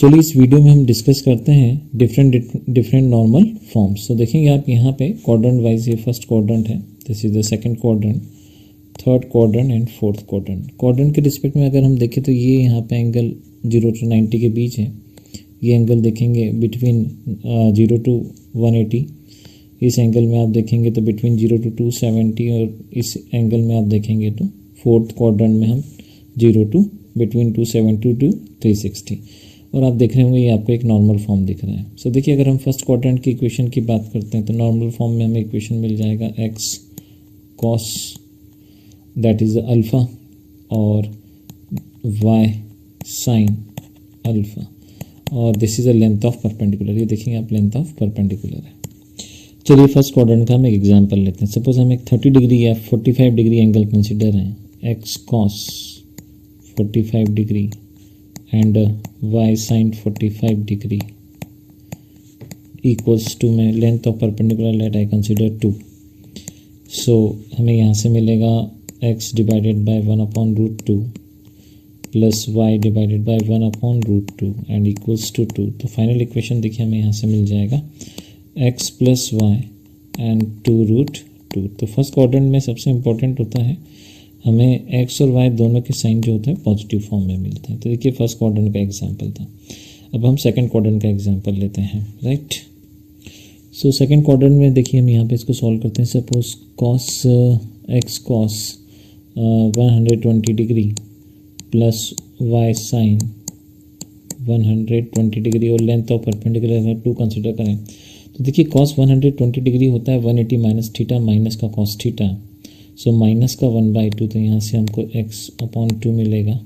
चलिए इस वीडियो में हम डिस्कस करते हैं डिफरेंट नॉर्मल फॉर्म्स। तो देखेंगे आप यहाँ पे क्वाड्रेंट वाइज, ये फर्स्ट क्वाड्रेंट है, this is the second quadrant, third quadrant and fourth quadrant. Quadrant के रिस्पेक्ट में अगर हम देखें तो ये यहाँ पे एंगल 0 to 90 के बीच है। ये एंगल देखेंगे बिटवीन 0 to 180। इस एंगल में आप देखेंगे तो बिटवीन 0 to 270, और इस एंगल में आप देखेंगे तो फोर्थ क्वाड्रेंट में हम 0 to बिटवीन 270 to 360। और आप देख रहे होंगे ये आपको एक नॉर्मल फॉर्म दिख रहा है। सो देखिए अगर हम फर्स्ट क्वाड्रेंट की इक्वेशन की बात करते हैं तो नॉर्मल फॉर्म में हमें इक्वेशन मिल जाएगा x cos that is alpha और y sin अल्फ़ा, और this is a length of perpendicular. ये देखेंगे आप लेंथ ऑफ परपेंडिकुलर है। चलिए फर्स्ट क्वाड्रेंट का हम एक एग्जांपल लेते हैं। सपोज हम एक 30 डिग्री या 45 डिग्री एंगल कंसिडर हैं, x cos 45 degree and y sin 45 degree equals to में length of perpendicular let I consider 2। So हमें यहाँ से मिलेगा x divided by 1/√2 plus y divided by 1/√2 and equals to 2। तो फाइनल इक्वेशन देखिए हमें यहाँ से मिल जाएगा x प्लस y एंड 2√2। तो फर्स्ट क्वाड्रेंट में सबसे इम्पोर्टेंट होता है हमें x और y दोनों के साइन जो होता है पॉजिटिव फॉर्म में मिलता है। तो देखिए फर्स्ट क्वाड्रेंट का एग्जांपल था। अब हम सेकंड क्वाड्रेंट का एग्जांपल लेते हैं, राइट। सो सेकंड क्वाड्रेंट में देखिए हम यहाँ पे इसको सॉल्व करते हैं। Suppose x cos 120 degree plus y sin 120 degree और लेंथ ऑफ परपेंडिकुलर अगर 2 कंसिडर करें तो देखिए cos 120 डिग्री होता है 180 माइनस थीटा माइनस का cos थीटा। सो माइनस का 1/2, तो यहाँ से हमको x/2 मिलेगा।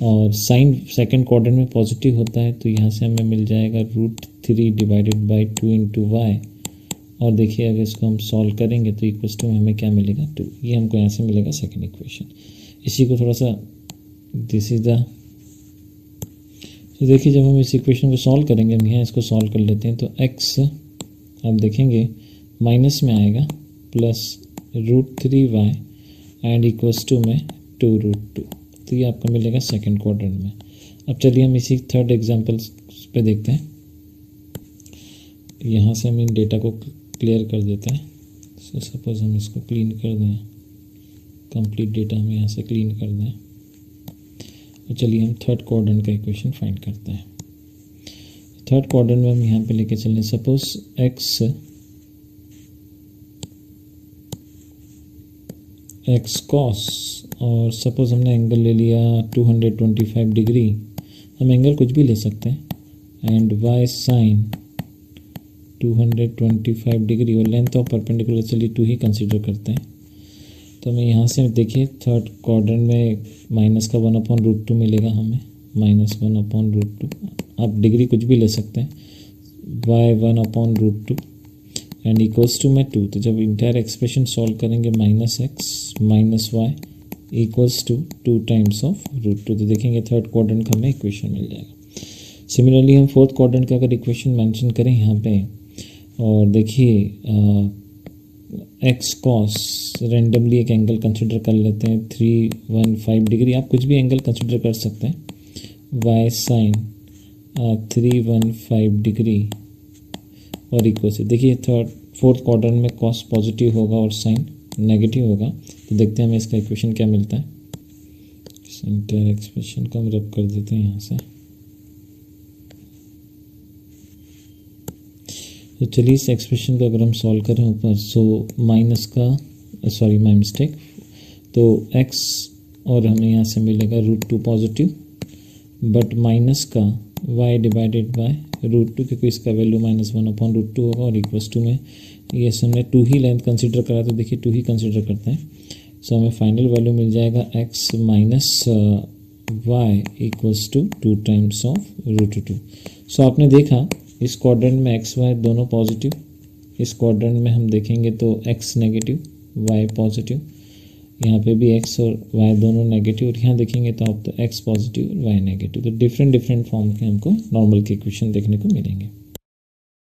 और साइन सेकंड क्वाड्रेंट में पॉजिटिव होता है तो यहाँ से हमें मिल जाएगा √3 डिवाइडेड बाई 2 इंटू वाई। और देखिए अगर इसको हम सॉल्व करेंगे तो इक्वल्स टू हमें क्या मिलेगा 2। ये हमको यहाँ से मिलेगा सेकंड इक्वेशन। इसी को थोड़ा सा दिस इज द, तो देखिए जब हम इस इक्वेशन को सॉल्व करेंगे, हम यहाँ इसको सॉल्व कर लेते हैं तो x आप देखेंगे माइनस में आएगा plus √3y and equals to में 2√2। तो ये आपको मिलेगा सेकंड क्वाड्रेंट में। अब चलिए हम इसी थर्ड एग्जांपल पे देखते हैं। यहाँ से हम इन डेटा को क्लियर कर देते हैं। सो सपोज हम इसको क्लीन कर दें, कंप्लीट डेटा हम यहाँ से क्लीन कर दें। और चलिए हम थर्ड क्वाड्रेंट का इक्वेशन फाइंड करते हैं। थर्ड क्वाड्रेंट में हम यहाँ पे लेके चलें। सपोज x cos, और सपोज हमने एंगल ले लिया 225 डिग्री, हम एंगल कुछ भी ले सकते हैं, एंड y sin 225 डिग्री और लेंथ ऑफ परपेंडिकुलर चलिए 2 ही कंसीडर करते हैं। तो हमें यहाँ से देखिए थर्ड क्वाड्रेंट में माइनस का 1/√2 मिलेगा हमें, माइनस 1/√2। आप डिग्री कुछ भी ले सकते हैं, y 1/√2 एंड इक्वल्स टू में 2। तो जब इंटायर एक्सप्रेशन सॉल्व करेंगे -x minus y equals to 2 times of √2। तो देखेंगे थर्ड क्वाड्रेंट का हमें इक्वेशन मिल जाएगा। सिमिलरली हम फोर्थ क्वाड्रेंट का अगर इक्वेशन मेंशन करें यहाँ पे, और देखिए x cos रेंडमली एक एंगल कंसिडर कर लेते हैं 315 डिग्री, आप कुछ भी एंगल कंसिडर कर सकते हैं, y sin 315 डिग्री और इक्वल से देखिए फोर्थ क्वाड्रेंट में cos पॉजिटिव होगा और साइन नेगेटिव होगा। तो देखते हैं हमें इसका इक्वेशन क्या मिलता है। इस इंटायर एक्सप्रेशन को हम रब कर देते हैं यहाँ से। तो चलिए इस एक्सप्रेशन को अगर हम सॉल्व करें ऊपर, सो माइनस का सॉरी माय मिस्टेक, तो x और हमें यहाँ से मिलेगा √2 पॉजिटिव, बट माइनस का y डिवाइडेड बाय √2 क्योंकि इसका वैल्यू -1/√2 होगा और इक्वल्स टू में ये हमने 2 ही लेंथ कंसीडर करा, तो देखिए 2 ही कंसीडर करते हैं। सो हमें फाइनल वैल्यू मिल जाएगा x minus y equals to 2 times of √2। So आपने देखा इस क्वाड्रेंट में x y दोनों पॉजिटिव, इस क्वाड्रेंट में हम देखेंगे तो x नेगेटिव y पॉजिटिव, यहाँ पे भी x और y दोनों नेगेटिव, और यहाँ देखेंगे तो आप तो x पॉजिटिव और y नेगेटिव। तो डिफरेंट फॉर्म के हमको नॉर्मल के इक्वेशन देखने को मिलेंगे।